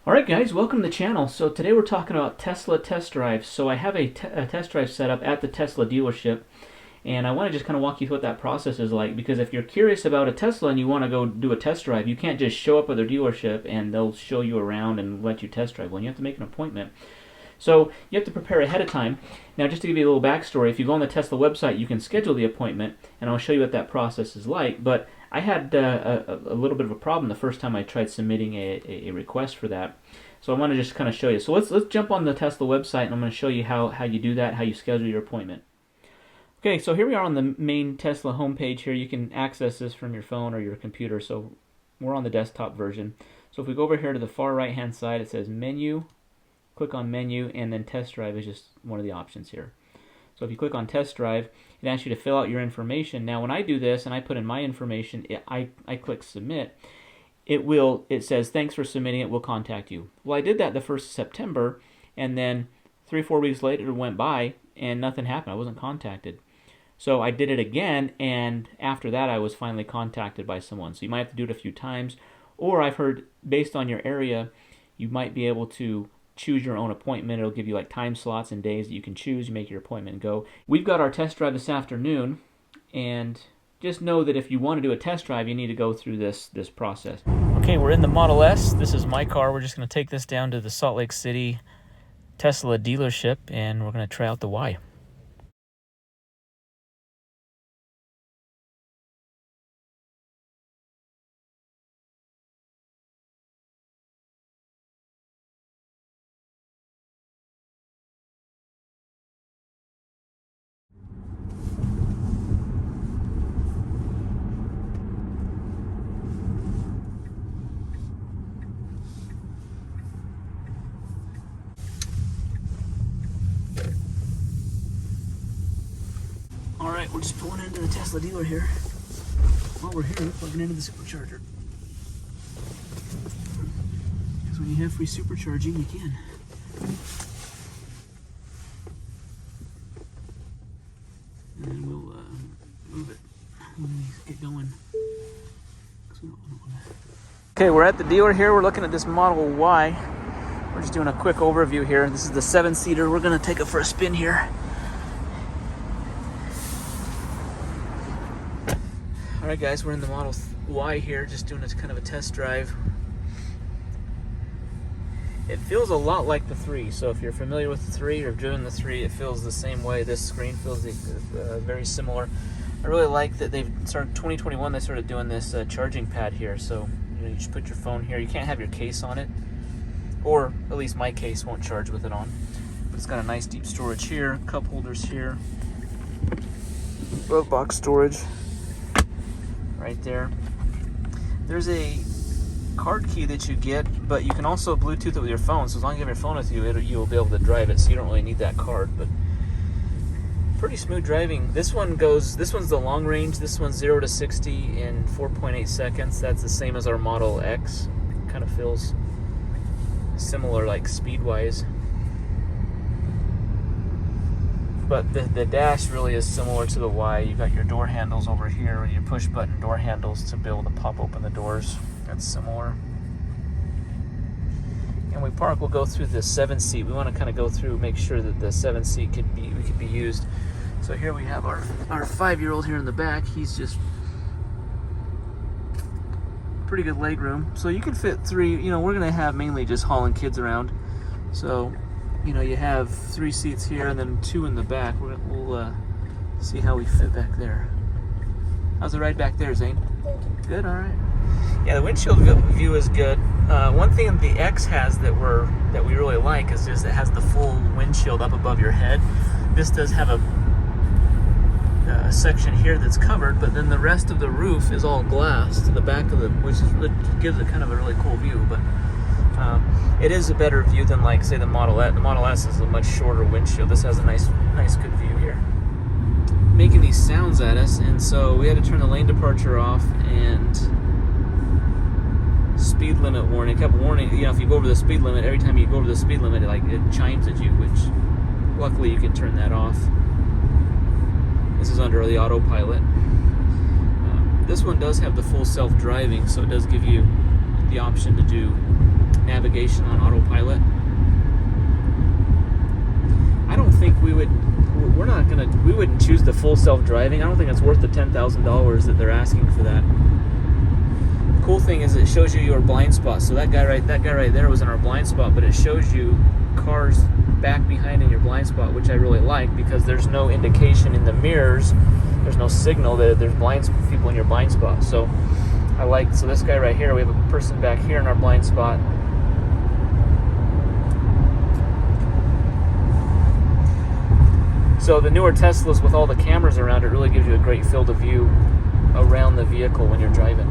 Alright guys, welcome to the channel. So today we're talking about Tesla test drives. So I have a test drive set up at the Tesla dealership, and I want to just kind of walk you through what that process is like, because if you're curious about a Tesla and you want to go do a test drive, you can't just show up at their dealership and they'll show you around and let you test drive one. You have to make an appointment. So you have to prepare ahead of time. Now, just to give you a little backstory, if you go on the Tesla website, you can schedule the appointment, and I'll show you what that process is like. But I had a little bit of a problem the first time I tried submitting a request for that. So I want to just kind of show you. So let's jump on the Tesla website, and I'm going to show you how you do that, how you schedule your appointment. Okay, so here we are on the main Tesla homepage here. You can access this from your phone or your computer. So we're on the desktop version. So if we go over here to the far right-hand side, it says Menu. Click on Menu, and then Test Drive is just one of the options here. So if you click on Test Drive, it asks you to fill out your information. Now when I do this and I put in my information, I click Submit, it says thanks for submitting it, we'll contact you. Well, I did that the 1st of September, and then 3-4 weeks later it went by and nothing happened. I wasn't contacted. So I did it again, and after that I was finally contacted by someone. So you might have to do it a few times, or I've heard based on your area you might be able to choose your own appointment. It'll give you like time slots and days that you can choose. You make your appointment and go. We've got our test drive this afternoon, and just know that if you want to do a test drive, you need to go through this process. Okay, we're in the Model S. This is my car. We're just going to take this down to the Salt Lake City Tesla dealership, and we're going to try out the Y. Alright, we're just pulling into the Tesla dealer here. While we're here, we're plugging into the supercharger. Because when you have free supercharging, you can. And then we'll move it when we get going. Okay, we're at the dealer here. We're looking at this Model Y. We're just doing a quick overview here. This is the 7-seater. We're going to take it for a spin here. Alright guys, we're in the Model Y here, just doing kind of a test drive. It feels a lot like the 3, so if you're familiar with the 3 or have driven the 3, it feels the same way. This screen feels very similar. I really like that they've started, 2021, they started doing this charging pad here, so you just put your phone here. You can't have your case on it, or at least my case won't charge with it on. But it's got a nice deep storage here, cup holders here, glove box storage right there. There's a card key that you get, but you can also Bluetooth it with your phone. So as long as you have your phone with you, you'll be able to drive it. So you don't really need that card. But pretty smooth driving. This one's the long range. This one's 0 to 60 in 4.8 seconds. That's the same as our Model X. Kind of feels similar, like speed-wise. But the dash really is similar to the Y. You got your door handles over here, your push button door handles to be able to pop open the doors. That's similar. And we will go through the 7-seat. We want to kind of go through, make sure that the 7-seat could be used. So here we have our 5-year-old here in the back. He's just pretty good leg room. So you can fit 3. You know, we're gonna have mainly just hauling kids around. So you know, you have 3 seats here and then 2 in the back. We'll see how we fit back there. How's the ride back there, Zane? Good, all right. Yeah, the windshield view is good. One thing the X has that we really like is just it has the full windshield up above your head. This does have a section here that's covered, but then the rest of the roof is all glass to the back of which gives it kind of a really cool view. But it is a better view than, like, say, the Model S. The Model S is a much shorter windshield. This has a nice good view here. Making these sounds at us, and so we had to turn the lane departure off, and speed limit warning. It kept warning, you know, if you go over the speed limit, every time you go over the speed limit, it chimes at you, which luckily you can turn that off. This is under the autopilot. This one does have the full self-driving, so it does give you the option to do navigation on autopilot. I don't think we wouldn't choose the full self-driving. I don't think it's worth the $10,000 that they're asking for that. The cool thing is it shows you your blind spot. So that guy right there was in our blind spot, but it shows you cars back behind in your blind spot, which I really like because there's no indication in the mirrors. There's no signal that there's people in your blind spot. So so this guy right here, we have a person back here in our blind spot. So the newer Teslas with all the cameras around it really gives you a great field of view around the vehicle when you're driving.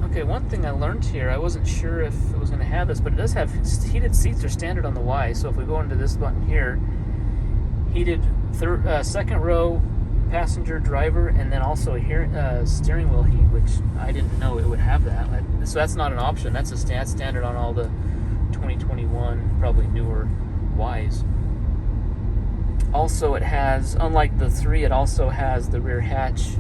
Okay, one thing I learned here, I wasn't sure if it was going to have this, but it does have heated seats are standard on the Y. So if we go into this button here, heated second row passenger driver, and then also here steering wheel heat, which I didn't know it would have that. So that's not an option. That's standard on all the 2021, probably newer Ys. Also, it has, unlike the 3, it also has the rear hatch.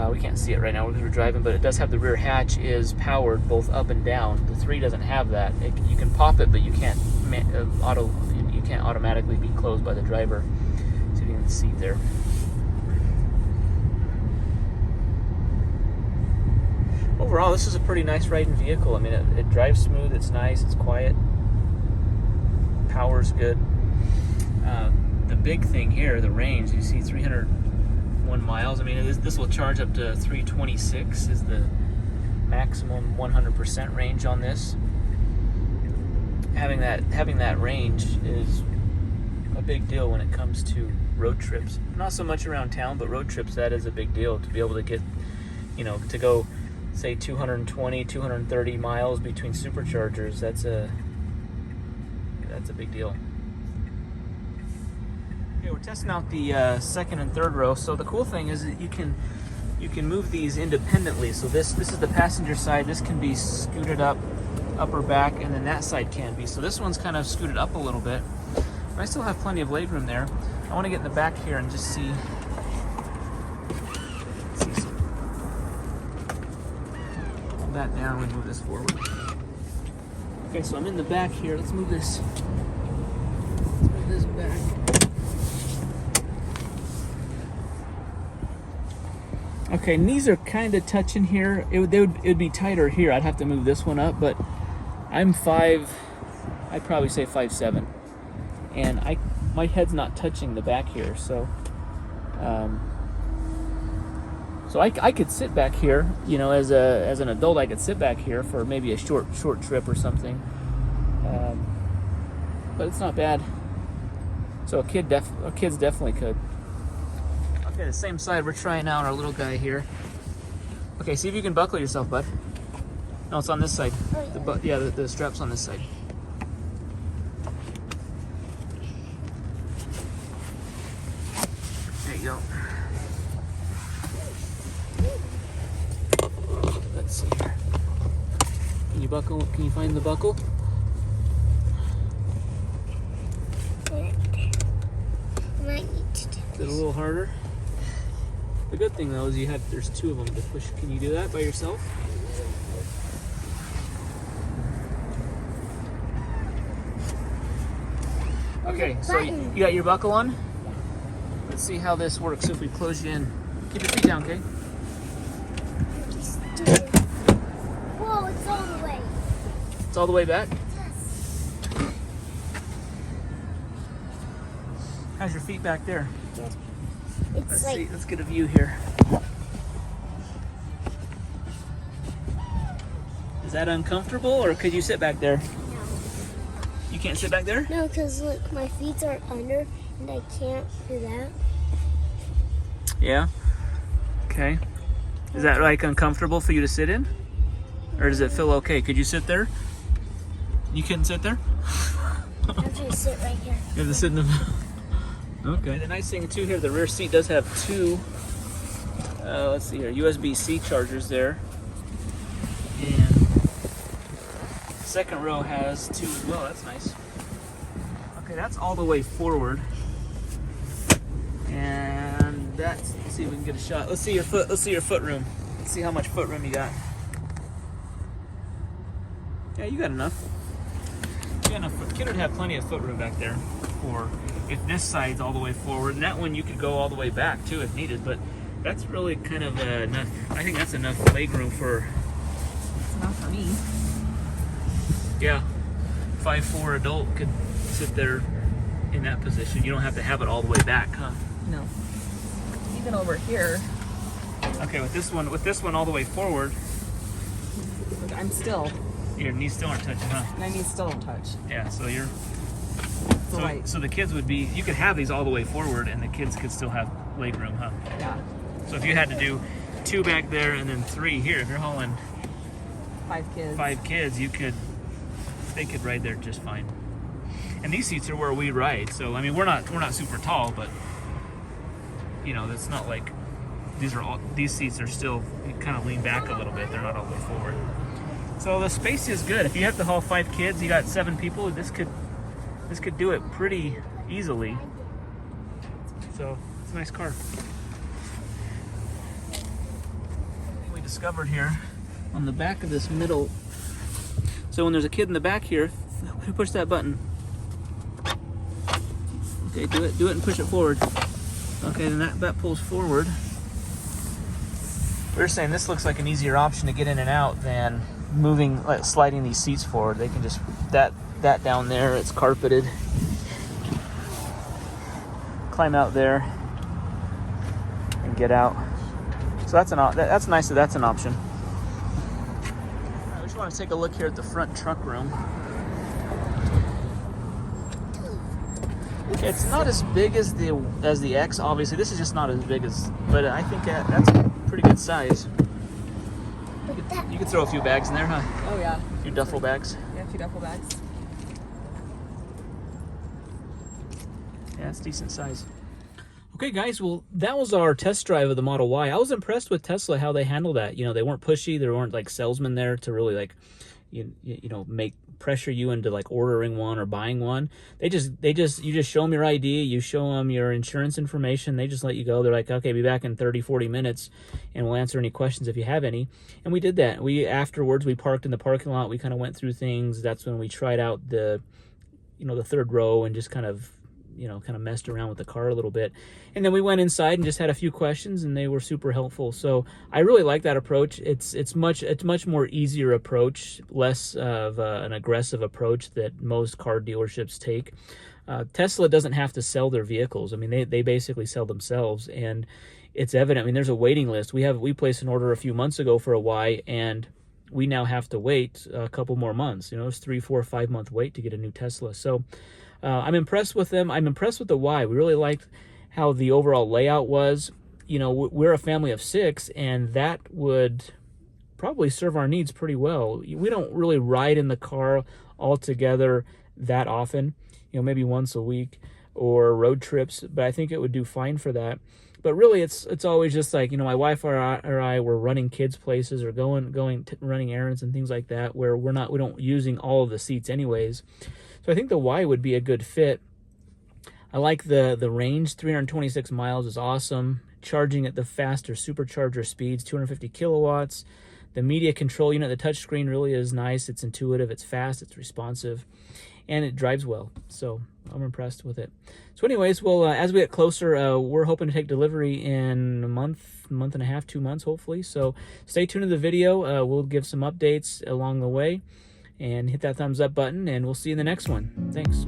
We can't see it right now because we're driving, but it does have the rear hatch is powered both up and down. The 3 doesn't have that. You can pop it, but you can't automatically be closed by the driver. Sitting in the seat there. Overall, this is a pretty nice riding vehicle. I mean, it drives smooth. It's nice. It's quiet. Power's good. The big thing here, the range, you see 301 miles. I mean, this will charge up to 326 is the maximum 100% range on this. Having that range is a big deal when it comes to road trips. Not so much around town, but road trips, that is a big deal to be able to get, to go, say, 220, 230 miles between superchargers. That's a big deal. Okay, we're testing out the second and third row. So the cool thing is that you can move these independently. So this is the passenger side. This can be scooted up, upper back, and then that side can be. So this one's kind of scooted up a little bit, but I still have plenty of legroom there. I want to get in the back here and just see. Hold that down and move this forward. Okay, so I'm in the back here. Let's move this. Let's move this back. Okay, knees are kind of touching here. It would be tighter here. I'd have to move this one up, but I'm 5. I'd probably say 5'7", and my head's not touching the back here, so I could sit back here. As an adult, I could sit back here for maybe a short trip or something. But it's not bad. So kids definitely could. Okay, the same side, we're trying out our little guy here. Okay, see if you can buckle yourself, bud. No, it's on this side. The strap's on this side. There you go. Let's see here. Can you buckle? Can you find the buckle? Is it a little harder? The good thing though is there's 2 of them to push. Can you do that by yourself? Okay, so you got your buckle on? Let's see how this works if we close you in. Keep your feet down, okay? Whoa, it's all the way. It's all the way back? Yes. How's your feet back there? It's like, Let's get a view here. Is that uncomfortable, or could you sit back there? no. You can't sit back there? No, because look, my feet are under and I can't do that. Yeah? Okay. Is that like uncomfortable for you to sit in? Or does it feel okay? Could you sit there? You couldn't sit there? I have to sit right here. You have to sit in the... Okay. The nice thing too here, the rear seat does have 2, let's see here, USB-C chargers there. And second row has 2 as well. That's nice. Okay, that's all the way forward. And let's see if we can get a shot. Let's see your foot room. Let's see how much foot room you got. Yeah, you got enough. You got enough. The kid would have plenty of foot room back there for if this side's all the way forward. And that one you could go all the way back too if needed. But that's really kind of enough. I think that's enough leg room for. It's enough for me. Yeah, 5'4" adult could sit there in that position. You don't have to have it all the way back, huh? No. Even over here. Okay, with this one all the way forward, Look, I'm still. your knees still aren't touching, huh? My knees still don't touch. Yeah, so you're. So, like, So the kids would be. You could have these all the way forward, and the kids could still have leg room, huh? yeah, So if you had to do 2 back there and then 3 here, if you're hauling 5 kids. 5 kids, they could ride there just fine. And these seats are where we ride, so I mean we're not super tall, but you know it's not like these seats are still, you kind of lean back a little bit. They're not all the way forward. So the space is good. If you have to haul 5 kids, you got 7 people. This could do it pretty easily. So it's a nice car. We discovered here on the back of this middle. So when there's a kid in the back here, push that button. Okay, do it and push it forward. Okay, then that pulls forward. We were saying this looks like an easier option to get in and out than sliding these seats forward. They can just that down there. It's carpeted. Climb out there and get out. So that's nice that that's an option. I just want to take a look here at the front trunk room. It's not as big as the X. Obviously, this is just not as big as. But I think that's a pretty good size. You could throw a few bags in there, huh? Oh yeah. A few duffel bags. Yeah, a few duffel bags. Yeah, it's decent size. Okay, guys. Well, that was our test drive of the Model Y. I was impressed with Tesla how they handled that. You know, they weren't pushy. There weren't like salesmen there to really like, you know, make pressure you into like ordering one or buying one. You just show them your ID, you show them your insurance information, they just let you go. They're like, okay, be back in 30-40 minutes and we'll answer any questions if you have any. And we did that. Afterwards we parked in the parking lot, we kind of went through things. That's when we tried out the third row and just kind of messed around with the car a little bit. And then we went inside and just had a few questions, and they were super helpful. So I really like that approach. It's much more easier approach, less of an aggressive approach that most car dealerships take. Tesla doesn't have to sell their vehicles. I mean, they basically sell themselves, and it's evident. I mean, there's a waiting list. We placed an order a few months ago for a Y, and we now have to wait a couple more months. You know, it's 3, 4, 5 month wait to get a new Tesla. So I'm impressed with them. I'm impressed with the Y. We really liked how the overall layout was. You know, we're a family of 6, and that would probably serve our needs pretty well. We don't really ride in the car all together that often, you know, maybe once a week or road trips, but I think it would do fine for that. But really, it's always just like, you know, my wife or I were running kids places or running errands and things like that, where we don't using all of the seats anyways. So I think the Y would be a good fit. I like the range. 326 miles is awesome. Charging at the faster supercharger speeds, 250 kilowatts. The media control unit, the touch screen really is nice. It's intuitive, it's fast, it's responsive, and it drives well. So I'm impressed with it. So anyways, well, as we get closer, we're hoping to take delivery in a month and a half, 2 months, hopefully. So stay tuned to the video. We'll give some updates along the way, and hit that thumbs up button, and we'll see you in the next one. Thanks.